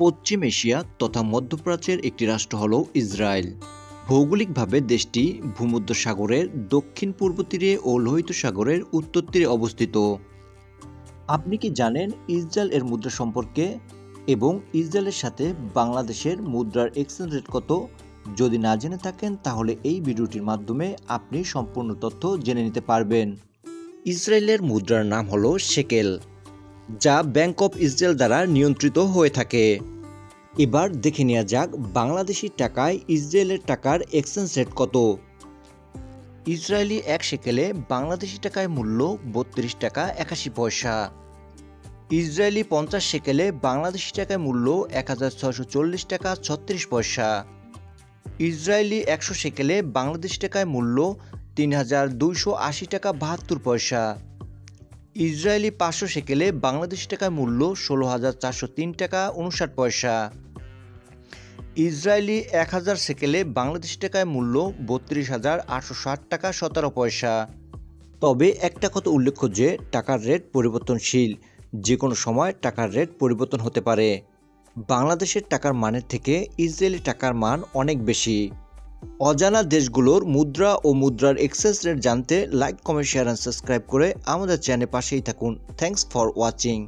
পশ্চিম Asia তথা মধ্যপ্রাচ্যের একটি রাষ্ট্র হল ইসরায়েল। ভৌগোলিকভাবে দেশটি ভূমধ্যসাগরের দক্ষিণ পূর্ব তীরে ও লোহিত সাগরের উত্তর তীরে অবস্থিত। আপনি কি জানেন ইসরায়েল এর মুদ্রা সম্পর্কে এবং ইসরায়েলের সাথে বাংলাদেশের মুদ্রার এক্সচেঞ্জ রেট কত? যদি না জেনে থাকেন তাহলে এই ভিডিওটির মাধ্যমে আপনি সম্পূর্ণ তথ্য জেনে নিতে পারবেন। ইসরায়েলের মুদ্রার নাম হলো শেকেল, যা ব্যাংক অফ ইসরায়েল দ্বারা নিয়ন্ত্রিত হয়ে থাকে। এবার দেখে নেওয়া যাক বাংলাদেশি টাকায় ইসরায়েলের টাকার এক্সচেঞ্জ রেট কত। ইসরায়েলি 1 শেকেলে বাংলাদেশি টাকায় মূল্য 32 টাকা 81 পয়সা। ইসরায়েলি 50 শেকেলে বাংলাদেশি টাকায় মূল্য 1640 টাকা 36 পয়সা। ইসরায়েলি 100 শেকেলে বাংলাদেশি টাকায় মূল্য 3280 টাকা 72 পয়সা। ইসরায়েলি 500 শেকেলে বাংলাদেশি টাকায় মূল্য 16403 টাকা 59 পয়সা। ইসরায়েলি 1000 শেকেলে বাংলাদেশি টাকায় মূল্য 32,860 টাকা 17 পয়সা। তবে একটা কথা উল্লেখ্য যে টাকার রেট পরিবর্তনশীল, যে কোনো সময় টাকার রেট পরিবর্তন হতে পারে। বাংলাদেশের টাকার মানের থেকে ইসরায়েলি টাকার মান অনেক বেশি। অজানা দেশগুলোর মুদ্রা ও মুদ্রার এক্সচেঞ্জ রেট জানতে like, comment, share and subscribe করে আমাদের চ্যানেলের পাশেই থাকুন। Thanks for watching.